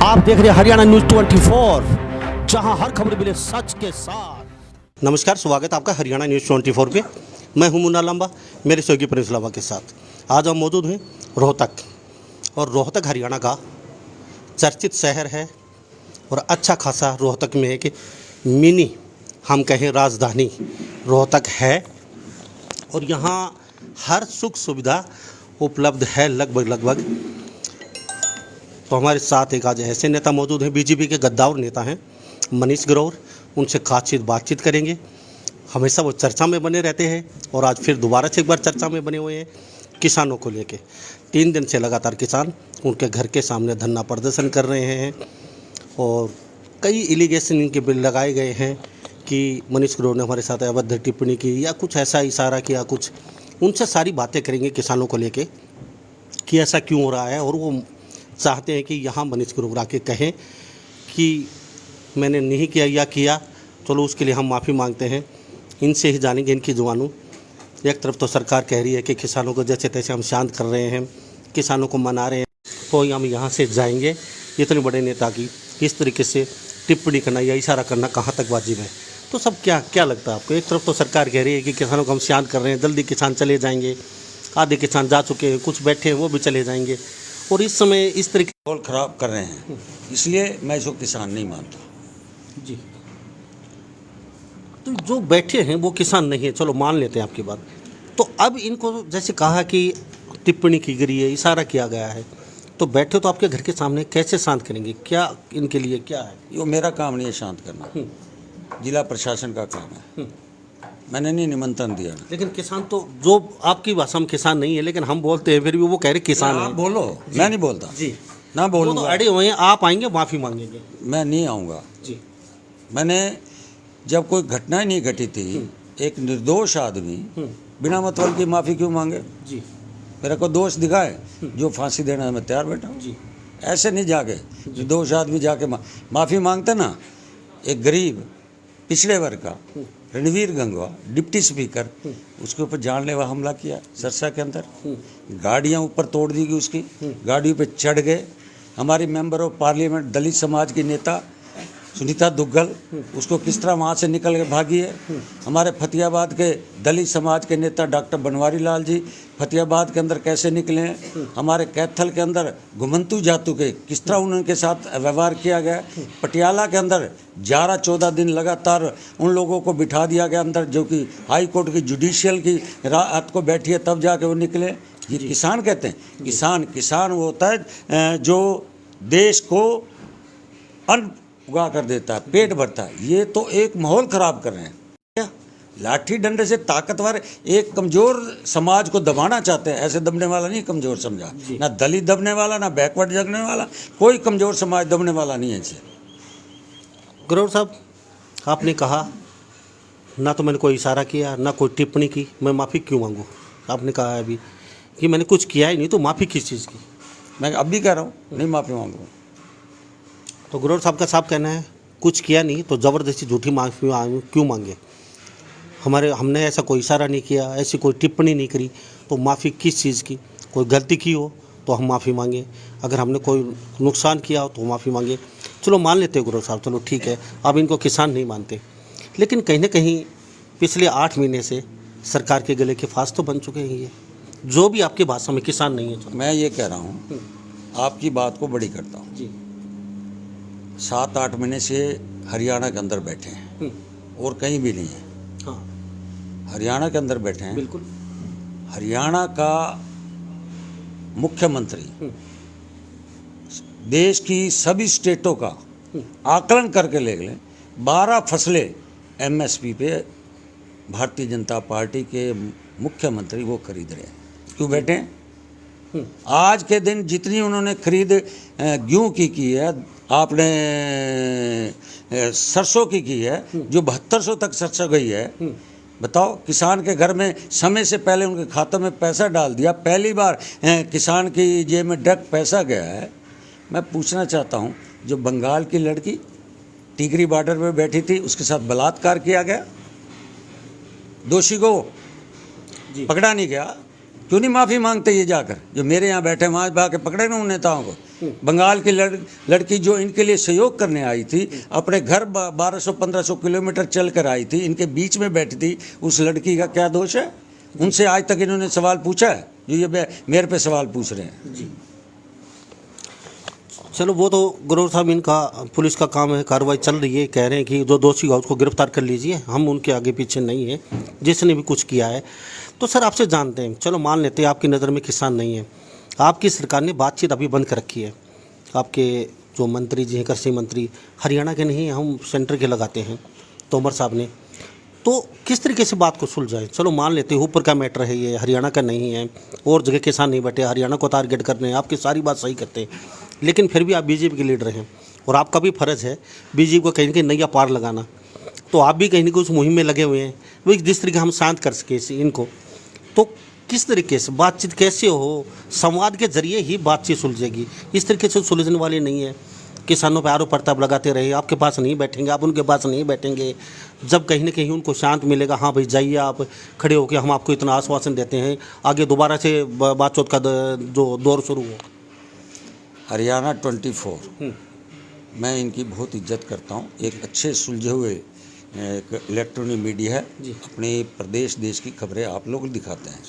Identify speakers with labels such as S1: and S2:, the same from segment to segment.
S1: आप देख रहे हैं हरियाणा न्यूज 24, जहां हर खबर मिले सच के साथ। नमस्कार, स्वागत है आपका हरियाणा न्यूज 24 पे। मैं हूं मुन्ना लांबा, मेरे सहयोगी प्रिंस लांबा के साथ। आज हम मौजूद हैं रोहतक, और रोहतक हरियाणा का चर्चित शहर है और अच्छा खासा रोहतक में है कि मिनी हम कहें राजधानी रोहतक है, और यहाँ हर सुख सुविधा उपलब्ध है लगभग। तो हमारे साथ एक आज ऐसे नेता मौजूद हैं, बीजेपी के गद्दार नेता हैं मनीष ग्रोवर। उनसे खासचीत बातचीत करेंगे। हमेशा वो चर्चा में बने रहते हैं और आज फिर दोबारा से एक बार चर्चा में बने हुए हैं किसानों को लेके। 3 दिन से लगातार किसान उनके घर के सामने धरना प्रदर्शन कर रहे हैं और कई एलिगेशन इनके बिल लगाए गए हैं कि मनीष ग्रोवर ने हमारे साथ अभद्र टिप्पणी की या कुछ ऐसा इशारा किया कुछ। उनसे सारी बातें करेंगे किसानों को लेके कि ऐसा क्यों हो रहा है, और वो चाहते हैं कि यहाँ मनीष ग्रोवर आके कहें कि मैंने नहीं किया या किया। चलो उसके लिए हम माफ़ी मांगते हैं। इनसे ही जानेंगे इनकी जुबानों। एक तरफ तो सरकार कह रही है कि किसानों को जैसे तैसे हम शांत कर रहे हैं, किसानों को मना रहे हैं, तो हम यहाँ से जाएंगे। इतने बड़े नेता की इस तरीके से टिप्पणी करना या इशारा करना कहाँ तक वाजिब है? तो सब क्या लगता है आपको? एक तरफ तो सरकार कह रही है कि किसानों को हम शांत कर रहे हैं, जल्दी किसान चले जाएंगे, आधे किसान जा चुके हैं, कुछ बैठे हैं वो भी चले जाएंगे, और इस समय इस तरीके
S2: माहौल ख़राब कर रहे हैं, इसलिए मैं इसको किसान नहीं मानता।
S1: जी। तो जो बैठे हैं वो किसान नहीं है, चलो मान लेते हैं आपकी बात। तो अब इनको जैसे कहा कि टिप्पणी की गई है, इशारा किया गया है, तो बैठे तो आपके घर के सामने कैसे शांत करेंगे? क्या इनके लिए क्या है?
S2: ये मेरा काम नहीं है शांत करना, जिला प्रशासन का काम है। मैंने नहीं निमंत्रण दिया।
S1: लेकिन किसान तो, जो आपकी भाषा में किसान नहीं है लेकिन हम बोलते हैं, फिर भी वो कह रहे किसान
S2: आप
S1: है।
S2: बोलो, मैं नहीं बोलता
S1: जी
S2: ना, बोलूँगा।
S1: तो अड़े हुए हैं, आप आएंगे माफ़ी मांगेंगे?
S2: मैं नहीं आऊँगा
S1: जी।
S2: मैंने जब कोई घटना ही नहीं घटी थी, एक निर्दोष आदमी बिना मतलब की माफ़ी क्यों मांगे?
S1: जी।
S2: मेरा को दोष दिखाए जो फांसी देना मैं तैयार बैठा हूँ।
S1: जी।
S2: ऐसे नहीं जाके निर्दोष आदमी जाके माफ़ी मांगते ना। एक गरीब पिछड़े वर्ग का रणवीर गंगवा डिप्टी स्पीकर, उसके ऊपर जानलेवा हमला किया सरसा के अंदर। गाड़ियां ऊपर तोड़ दी गई उसकी, गाड़ियों पे चढ़ गए। हमारी मेंबर ऑफ पार्लियामेंट दलित समाज की नेता सुनीता दुग्गल, उसको किस तरह वहाँ से निकल के भागी है। हमारे फतेहाबाद के दलित समाज के नेता डॉक्टर बनवारी लाल जी फतेहाबाद के अंदर कैसे निकले हैं। हमारे कैथल के अंदर घुमंतु जातु के किस तरह उनके साथ व्यवहार किया गया। पटियाला के अंदर 11-14 दिन लगातार उन लोगों को बिठा दिया गया अंदर, जो कि हाई कोर्ट की जुडिशियल की रात को बैठी है, तब जाके वो निकले। ये किसान कहते हैं? किसान वो होता है जो देश को अन्न उगा कर देता है, पेट भरता है। ये तो एक माहौल ख़राब कर रहे हैं। लाठी डंडे से ताकतवर एक कमज़ोर समाज को दबाना चाहते हैं। ऐसे दबने वाला नहीं कमज़ोर समझा, ना दलित दबने वाला, ना बैकवर्ड जगने वाला, कोई कमज़ोर समाज दबने वाला नहीं है इसे।
S1: ग्रोवर साहब, आपने कहा ना तो मैंने कोई इशारा किया ना कोई टिप्पणी की, मैं माफ़ी क्यों मांगूँ? आपने कहा है अभी कि मैंने कुछ किया ही नहीं, तो माफ़ी किस चीज़ की?
S2: मैं अब भी कह रहा हूँ नहीं माफ़ी मांगूँ।
S1: तो ग्रोवर साहब का साफ कहना है कुछ किया नहीं तो ज़बरदस्ती झूठी माफ़ी क्यों मांगे? हमने ऐसा कोई इशारा नहीं किया, ऐसी कोई टिप्पणी नहीं करी, तो माफ़ी किस चीज़ की? कोई गलती की हो तो हम माफ़ी मांगे, अगर हमने कोई नुकसान किया हो तो माफ़ी मांगे। चलो मान लेते हैं ग्रोवर साहब, चलो ठीक है, अब इनको किसान नहीं मानते, लेकिन कहीं ना कहीं पिछले 8 महीने से सरकार के गले के फांस तो बन चुके हैं ये, जो भी आपकी भाषा में किसान नहीं है।
S2: मैं ये कह रहा हूँ, आपकी बात को बड़ी करता हूँ
S1: जी।
S2: 7-8 महीने से हरियाणा के अंदर बैठे हैं और कहीं भी नहीं है।
S1: हाँ,
S2: हरियाणा के अंदर बैठे हैं।
S1: बिल्कुल।
S2: हरियाणा का मुख्यमंत्री देश की सभी स्टेटों का आकलन करके ले लें, 12 फसलें एमएसपी पे भारतीय जनता पार्टी के मुख्यमंत्री वो खरीद रहे हैं। क्यों बैठे हैं? आज के दिन जितनी उन्होंने खरीद गेहूं की है, आपने सरसों की है, जो 7200 तक सरसों गई है। बताओ, किसान के घर में समय से पहले उनके खाते में पैसा डाल दिया। पहली बार किसान की जेब में डायरेक्ट पैसा गया है। मैं पूछना चाहता हूं, जो बंगाल की लड़की टिकरी बॉर्डर पे बैठी थी, उसके साथ बलात्कार किया गया, दोषी को पकड़ा नहीं गया, क्यों नहीं माफ़ी मांगते ये जाकर, जो मेरे यहाँ बैठे वहाँ जाके पकड़े ना उन नेताओं को। बंगाल की लड़की जो इनके लिए सहयोग करने आई थी, अपने घर 1200-1500 किलोमीटर चल कर आई थी, इनके बीच में बैठी थी, उस लड़की का क्या दोष है? उनसे आज तक इन्होंने सवाल पूछा है जो ये मेरे पे सवाल पूछ रहे हैं।
S1: जी चलो वो तो ग्रोवर साहब इनका पुलिस का काम है, कार्रवाई चल रही है, कह रहे हैं कि जो दोषी है उसको गिरफ्तार कर लीजिए, हम उनके आगे पीछे नहीं है जिसने भी कुछ किया है। तो सर आपसे जानते हैं, चलो मान लेते हैं आपकी नज़र में किसान नहीं है, आपकी सरकार ने बातचीत अभी बंद कर रखी है, आपके जो मंत्री जी हैं कृषि मंत्री हरियाणा के नहीं, हम सेंटर के लगाते हैं तोमर साहब ने, तो किस तरीके से बात को सुलझाएं? चलो मान लेते हैं ऊपर का मैटर है, ये हरियाणा का नहीं है, और जगह किसान नहीं बैठे, हरियाणा को टारगेट कर रहे हैं, आपकी सारी बात सही करते हैं, लेकिन फिर भी आप बीजेपी के लीडर हैं और आपका भी फ़र्ज़ है बीजेपी को कहीं ना कहीं नैया पार लगाना, तो आप भी कहीं ना कहीं उस मुहिम में लगे हुए हैं। वही जिस तरीके हम शांत कर सके इनको, तो किस तरीके से बातचीत कैसे हो? संवाद के जरिए ही बातचीत सुलझेगी, इस तरीके से सुलझने वाली नहीं है। किसानों पर आरोप प्रताप लगाते रहे, आपके पास नहीं बैठेंगे, आप उनके पास नहीं बैठेंगे, जब कहीं ना कहीं उनको शांत मिलेगा, हाँ भाई जाइए आप खड़े होकर, हम आपको इतना आश्वासन देते हैं, आगे दोबारा से बातचीत का जो दौर शुरू हो।
S2: हरियाणा 24 मैं इनकी बहुत इज्जत करता हूँ, एक अच्छे सुलझे हुए एक इलेक्ट्रॉनिक मीडिया है, अपने प्रदेश देश की खबरें आप लोग दिखाते हैं,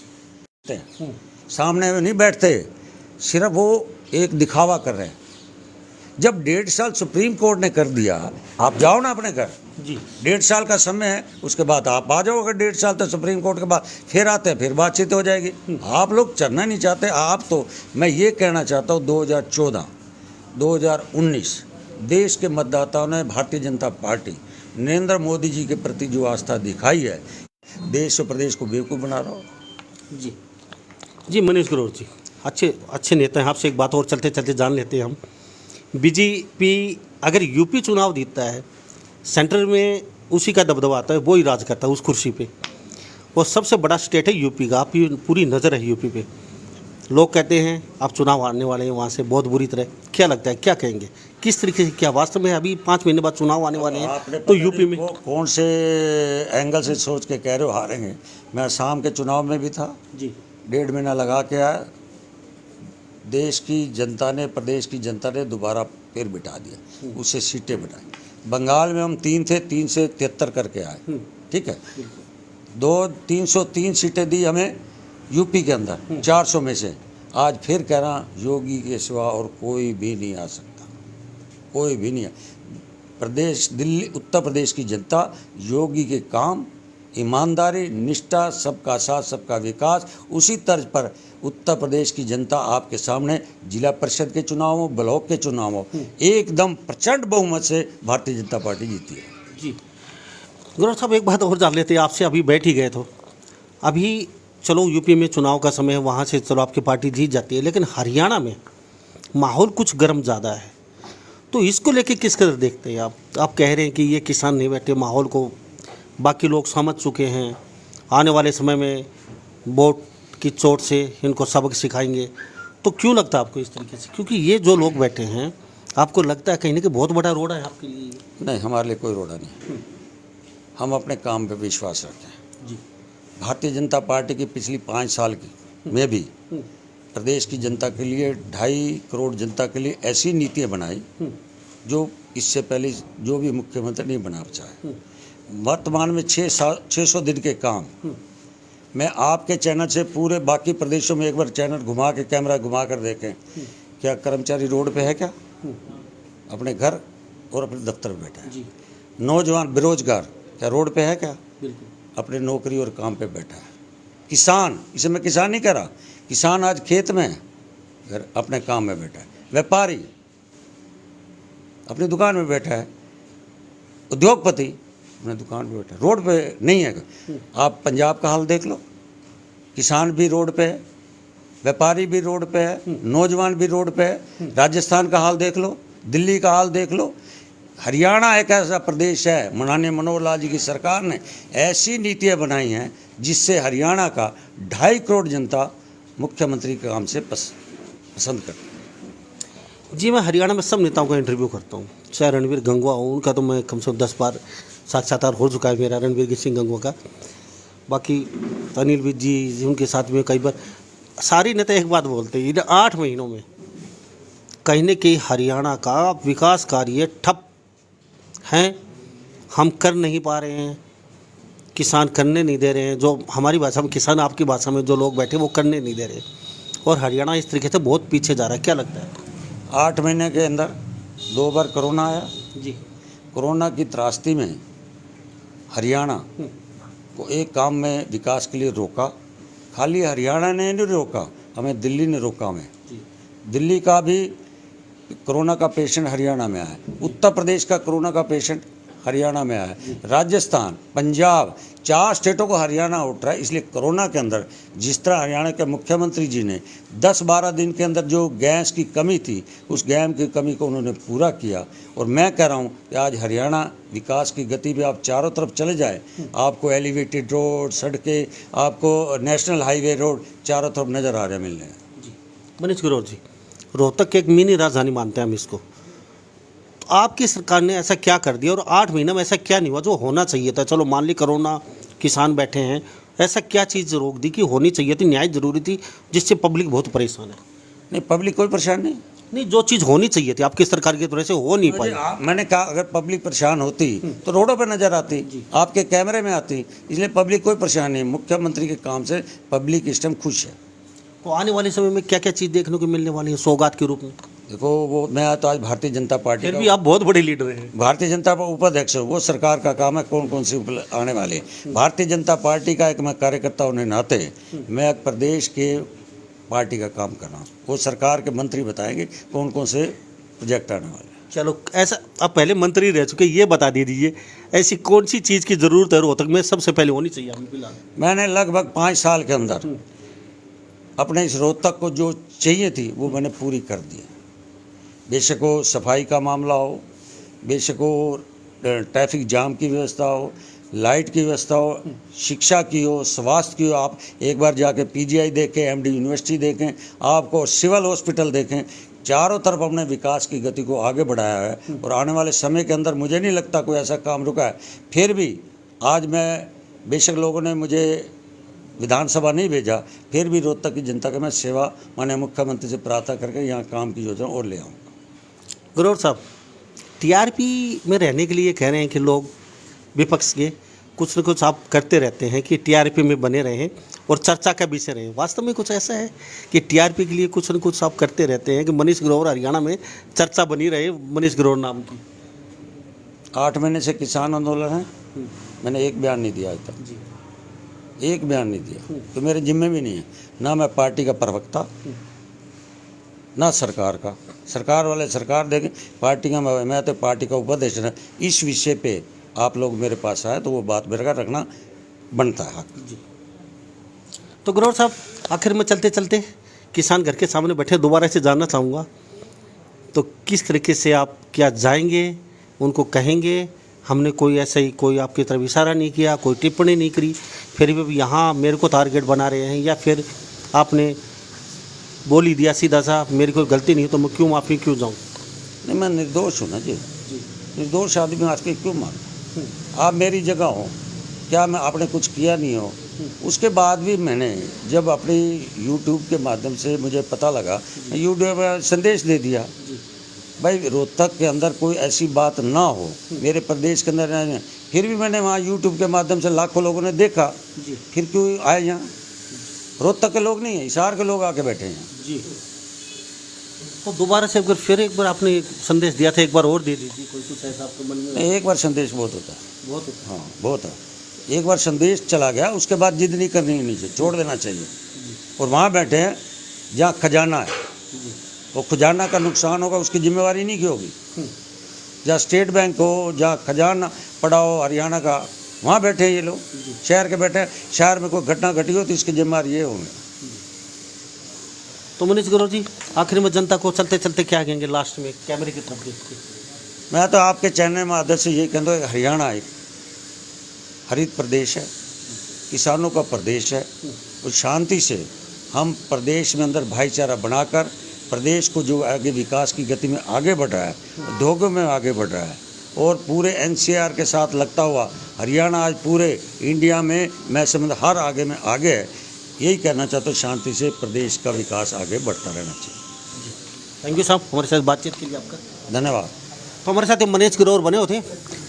S2: सामने में नहीं बैठते, सिर्फ वो एक दिखावा कर रहे हैं। जब 1.5 साल सुप्रीम कोर्ट ने कर दिया, आप जाओ ना अपने घर जी, 1.5 साल का समय है, उसके बाद आप आ जाओ, अगर 1.5 साल तक सुप्रीम कोर्ट के बाद फिर आते हैं, फिर बातचीत हो जाएगी। आप लोग चलना नहीं चाहते, आप तो मैं ये कहना चाहता हूँ 2014-2019 देश के मतदाताओं ने भारतीय जनता पार्टी नरेंद्र मोदी जी के प्रति जो आस्था दिखाई है, देश और प्रदेश को बेवकूफ़ बना रहा हो।
S1: जी जी मनीष ग्रोवर जी अच्छे नेता हैं, आपसे एक बात और चलते चलते जान लेते हैं हम। बीजेपी अगर यूपी चुनाव जीतता है, सेंटर में उसी का दबदबा आता है, वो ही राज करता है उस कुर्सी पे, और सबसे बड़ा स्टेट है यूपी का, आपकी पूरी नज़र है यूपी पे। लोग कहते हैं आप चुनाव हारने वाले हैं वहाँ से बहुत बुरी तरह, क्या लगता है, क्या कहेंगे, किस तरीके से, क्या वास्तव में अभी 5 महीने बाद चुनाव आने वाले हैं तो यूपी में
S2: कौन से एंगल से सोच के कह रहे हो हारेंगे? मैं असम के चुनाव में भी था जी, 1.5 महीना लगा के आया, देश की जनता ने, प्रदेश की जनता ने दोबारा फिर बिठा दिया, उससे सीटें बनाई। बंगाल में हम 3 थे, 3 से 73 करके आए, ठीक है, 303 सीटें दी हमें यूपी के अंदर 400 में से। आज फिर कह रहा योगी के सिवा और कोई भी नहीं आ सकता, कोई भी नहीं है। प्रदेश दिल्ली उत्तर प्रदेश की जनता योगी के काम, ईमानदारी, निष्ठा, सबका साथ सबका विकास, उसी तर्ज पर उत्तर प्रदेश की जनता आपके सामने जिला परिषद के चुनाव हो, ब्लॉक के चुनाव हो, एकदम प्रचंड बहुमत से भारतीय जनता पार्टी जीती है।
S1: जी ग्रोवर साहब एक बात और जान लेते हैं आपसे, अभी बैठ ही गए तो अभी चलो यूपी में चुनाव का समय है, वहाँ से चलो आपकी पार्टी जीत जाती है, लेकिन हरियाणा में माहौल कुछ गर्म ज़्यादा है, तो इसको लेके किस कदर देखते हैं आप कह रहे हैं कि ये किसान नहीं बैठे, माहौल को बाकी लोग समझ चुके हैं, आने वाले समय में वोट की चोट से इनको सबक सिखाएंगे, तो क्यों लगता है आपको इस तरीके से? क्योंकि ये जो लोग बैठे हैं, आपको लगता है कहीं ना कहीं बहुत बड़ा रोड़ा है आपके लिए?
S2: नहीं, हमारे लिए कोई रोड़ा नहीं, हम अपने काम पे विश्वास रखते हैं जी। भारतीय जनता पार्टी की पिछली 5 साल की में भी प्रदेश की जनता के लिए, 2.5 करोड़ जनता के लिए ऐसी नीतियाँ बनाई जो इससे पहले जो भी मुख्यमंत्री नहीं बना चाहे। वर्तमान में 600 दिन के काम, मैं आपके चैनल से पूरे बाकी प्रदेशों में एक बार चैनल घुमा के, कैमरा घुमा कर देखें, क्या कर्मचारी रोड पे है क्या? अपने घर और अपने दफ्तर में बैठा है। नौजवान बेरोजगार क्या रोड पे है क्या? अपने नौकरी और काम पे बैठा है। किसान, इसे मैं किसान नहीं कह रहा, किसान आज खेत में है, घर अपने काम में बैठा है। व्यापारी अपनी दुकान में बैठा है। उद्योगपति अपने दुकान पे बैठा है, रोड पे नहीं है। आप पंजाब का हाल देख लो, किसान भी रोड पे है, व्यापारी भी रोड पे है, नौजवान भी रोड पे है। राजस्थान का हाल देख लो, दिल्ली का हाल देख लो। हरियाणा एक ऐसा प्रदेश है, माननीय मनोहर लाल जी की सरकार ने ऐसी नीतियाँ बनाई हैं जिससे हरियाणा का 2.5 करोड़ जनता मुख्यमंत्री के काम से पसंद करती है।
S1: जी मैं हरियाणा में सब नेताओं का इंटरव्यू करता हूँ, चाहे रणवीर गंगवा हो, उनका तो मैं कम से कम 10 बार साक्षात्कार हो चुका है मेरा, रणवीर सिंह गंगवा का। बाकी अनिल विज जी उनके साथ में कई बार, सारी नेता एक बात बोलते हैं, इन 8 महीनों में कहीं न कहीं हरियाणा का विकास कार्य ठप हैं, हम कर नहीं पा रहे हैं, किसान करने नहीं दे रहे हैं, जो हमारी भाषा में किसान, आपकी भाषा में जो लोग बैठे वो करने नहीं दे रहे, और हरियाणा इस तरीके से बहुत पीछे जा रहा है, क्या लगता है?
S2: 8 महीने के अंदर 2 बार कोरोना आया।
S1: जी।
S2: कोरोना की त्रासदी में हरियाणा को एक काम में विकास के लिए रोका। खाली हरियाणा ने नहीं रोका, हमें दिल्ली ने रोका। हमें दिल्ली का भी कोरोना का पेशेंट हरियाणा में आया है, उत्तर प्रदेश का कोरोना का पेशेंट हरियाणा में आया है, राजस्थान, पंजाब, 4 स्टेटों को हरियाणा उठ रहा है। इसलिए कोरोना के अंदर जिस तरह हरियाणा के मुख्यमंत्री जी ने 10-12 दिन के अंदर जो गैस की कमी थी, उस गैस की कमी को उन्होंने पूरा किया। और मैं कह रहा हूँ कि आज हरियाणा विकास की गति पे आप चारों तरफ चले जाए, आपको एलिवेटेड रोड, सड़कें, आपको नेशनल हाईवे रोड चारों तरफ नज़र आ रहे मिलने।
S1: मनीष ग्रोवर जी, रोहतक एक मिनी राजधानी मानते हैं हम इसको, तो आपकी सरकार ने ऐसा क्या कर दिया और 8 महीने में ऐसा क्या नहीं हुआ जो होना चाहिए था? चलो मान ली कोरोना, किसान बैठे हैं, ऐसा क्या चीज़ रोक दी कि होनी चाहिए थी, न्याय जरूरी थी, जिससे पब्लिक बहुत परेशान है?
S2: नहीं, पब्लिक कोई परेशान नहीं।
S1: नहीं, जो चीज़ होनी चाहिए थी आपकी सरकार की तरफ से हो नहीं पाई।
S2: मैंने कहा अगर पब्लिक परेशान होती तो रोडों पर नजर आती, आपके कैमरे में आती। इसलिए पब्लिक कोई परेशान नहीं, मुख्यमंत्री के काम से पब्लिक इस टाइम खुश है।
S1: तो आने वाले समय में क्या क्या चीज़ देखने को मिलने वाली है सौगात के रूप में?
S2: देखो, वो मैं तो आज भारतीय जनता पार्टी
S1: फिर
S2: का,
S1: भी आप बहुत बड़े लीडर हैं।
S2: भारतीय जनता उपाध्यक्ष हो, वो सरकार का काम है कौन कौन से आने वाले। भारतीय जनता पार्टी का एक मैं कार्यकर्ता होने नाते मैं एक प्रदेश के पार्टी का काम कर रहा हूँ, वो सरकार के मंत्री बताएंगे कौन कौन से प्रोजेक्ट आने वाले।
S1: चलो, ऐसा आप पहले मंत्री रह चुके, ये बता दीजिए ऐसी कौन सी चीज़ की ज़रूरत है रोहतक में सबसे पहले होनी चाहिए हमें फिलहाल?
S2: मैंने लगभग 5 साल के अंदर अपने इस रोहतक को जो चाहिए थी वो मैंने पूरी कर दी। बेशक वो सफाई का मामला हो, बेशक वो ट्रैफिक जाम की व्यवस्था हो, लाइट की व्यवस्था हो, शिक्षा की हो, स्वास्थ्य की हो। आप एक बार जाके पीजीआई देखें, एमडी यूनिवर्सिटी देखें, आपको सिविल हॉस्पिटल देखें, चारों तरफ हमने विकास की गति को आगे बढ़ाया है। और आने वाले समय के अंदर मुझे नहीं लगता कोई ऐसा काम रुका है। फिर भी आज मैं, बेशक लोगों ने मुझे विधानसभा नहीं भेजा, फिर भी रोहतक की जनता का मैं सेवा माननीय मुख्यमंत्री से प्रार्थना करके यहाँ काम की योजना और ले आऊँ।
S1: ग्रोवर साहब, टीआरपी में रहने के लिए कह रहे हैं कि लोग विपक्ष के कुछ न कुछ आप करते रहते हैं कि टीआरपी में बने रहें और चर्चा का विषय रहे। वास्तव में कुछ ऐसा है कि टीआरपी के लिए कुछ न कुछ आप करते रहते हैं कि मनीष ग्रोवर हरियाणा में चर्चा बनी रहे मनीष ग्रोवर नाम की?
S2: 8 महीने से किसान आंदोलन है, मैंने एक बयान नहीं दिया आज तक, एक बयान नहीं दिया। तो मेरे जिम्मे भी नहीं है, ना मैं पार्टी का प्रवक्ता, ना सरकार का। सरकार वाले सरकार देखें, पार्टी का मैं तो पार्टी का उपाध्यक्ष है। इस विषय पे आप लोग मेरे पास आए तो वो बात मेरे का रखना बनता है हक।
S1: तो ग्रोवर साहब, आखिर में चलते चलते किसान घर के सामने बैठे, दोबारा से जानना चाहूँगा तो किस तरीके से आप क्या जाएंगे, उनको कहेंगे हमने कोई ऐसा ही कोई आपकी तरफ इशारा नहीं किया, कोई टिप्पणी नहीं करी, फिर भी यहाँ मेरे को टारगेट बना रहे हैं, या फिर आपने बोल ही दिया सीधा सा मेरी कोई गलती नहीं तो मैं क्यों माफ़ी क्यों जाऊँ?
S2: नहीं, मैं निर्दोष हूँ ना जी, निर्दोष आदमी आज के क्यों मार? आप मेरी जगह हो, क्या मैं आपने कुछ किया नहीं हो? उसके बाद भी मैंने जब अपनी यूट्यूब के माध्यम से मुझे पता लगा, मैं यूट्यूब पर संदेश दे दिया भाई रोहतक के अंदर कोई ऐसी बात ना हो, मेरे प्रदेश के अंदर नहीं। फिर भी मैंने वहाँ यूट्यूब के माध्यम से लाखों लोगों ने देखा, फिर क्यों आए यहाँ? रोहतक के लोग नहीं है, हिसार के लोग आके बैठे हैं
S1: जी। तो दोबारा से फिर एक बार आपने संदेश दिया था, एक बार और दे दीजिए, कोई कुछ ऐसा आपके मन में?
S2: एक बार संदेश बहुत होता है,
S1: बहुत होता है।
S2: हाँ बहुत है। एक बार संदेश चला गया, उसके बाद जिद नहीं करनी नीचे, छोड़ देना चाहिए। और वहाँ बैठे हैं जहाँ खजाना है, वो खजाना का नुकसान होगा उसकी जिम्मेवारी नहीं की होगी। जहाँ स्टेट बैंक हो, जहाँ खजाना पड़ा हो हरियाणा का, वहाँ बैठे हैं ये लोग, शहर के बैठे हैं। शहर में कोई घटना घटी हो तो इसकी जिम्मेवारी ये होंगे।
S1: तो मनीष ग्रोवर जी, आखिर में जनता को चलते चलते क्या कहेंगे लास्ट में कैमरे की तरफ देख के?
S2: मैं तो आपके चैनल में आदर से यही कहता हूँ, हरियाणा एक हरित प्रदेश है, किसानों का प्रदेश है, और शांति से हम प्रदेश में अंदर भाईचारा बनाकर प्रदेश को जो आगे विकास की गति में आगे बढ़ रहा है, उद्योगों में आगे बढ़ रहा है, और पूरे एनसीआर के साथ लगता हुआ हरियाणा आज पूरे इंडिया में मैं समझ हर आगे में आगे है। यही कहना चाहता हूँ, शांति से प्रदेश का विकास आगे बढ़ता रहना चाहिए।
S1: थैंक यू साहब हमारे साथ बातचीत के लिए आपका
S2: धन्यवाद।
S1: तो हमारे साथ मनीष गिरोवर बने होते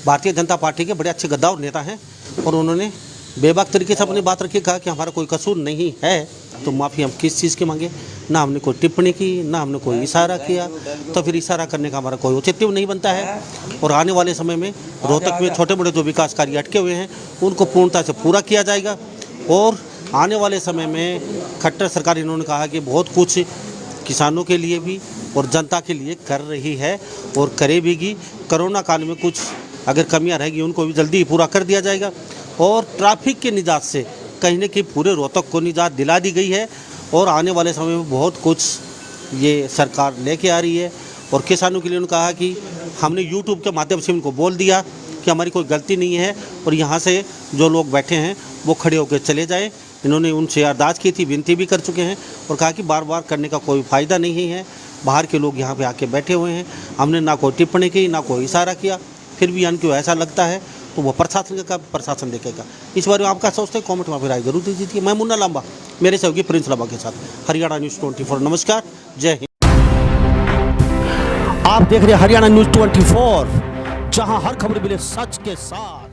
S1: भारतीय जनता पार्टी के बड़े अच्छे गद्दार नेता हैं और उन्होंने बेबाक तरीके से अपनी बात रखी, कहा कि हमारा कोई कसूर नहीं है तो माफ़ी हम किस चीज़ की मांगे। ना हमने कोई टिप्पणी की, ना हमने कोई इशारा किया, तो फिर इशारा करने का हमारा कोई औचित्य नहीं बनता है। और आने वाले समय में रोहतक में छोटे बड़े जो विकास कार्य अटके हुए हैं उनको पूर्णता से पूरा किया जाएगा। और आने वाले समय में खट्टर सरकार, इन्होंने कहा कि बहुत कुछ किसानों के लिए भी और जनता के लिए कर रही है और करेगी। कोरोना काल में कुछ अगर कमियां रहेगी उनको भी जल्दी पूरा कर दिया जाएगा। और ट्रैफिक के निजात से कहीं न कहीं पूरे रोहतक को निजात दिला दी गई है और आने वाले समय में बहुत कुछ ये सरकार लेके आ रही है। और किसानों के लिए उन्होंने कहा कि हमने यूट्यूब के माध्यम से उनको बोल दिया कि हमारी कोई गलती नहीं है और यहाँ से जो लोग बैठे हैं वो खड़े होकर चले जाएं। इन्होंने उनसे अरदास की थी, विनती भी कर चुके हैं और कहा कि बार बार करने का कोई फ़ायदा नहीं है। बाहर के लोग यहाँ पे आके बैठे हुए हैं, हमने ना कोई टिप्पणी की, ना कोई इशारा किया, फिर भी इनको ऐसा लगता है तो वो प्रशासन देखेगा। इस बारे में आपका सोचते हैं, कॉमेंट में आप राय जरूर दीजिए। मैं मुन्ना लांबा मेरे सहयोगी प्रिंस लांबा के साथ, हरियाणा न्यूज़ 24। नमस्कार, जय हिंद। आप देख रहे हैं हरियाणा न्यूज़ 24, जहां हर खबर मिले सच के साथ।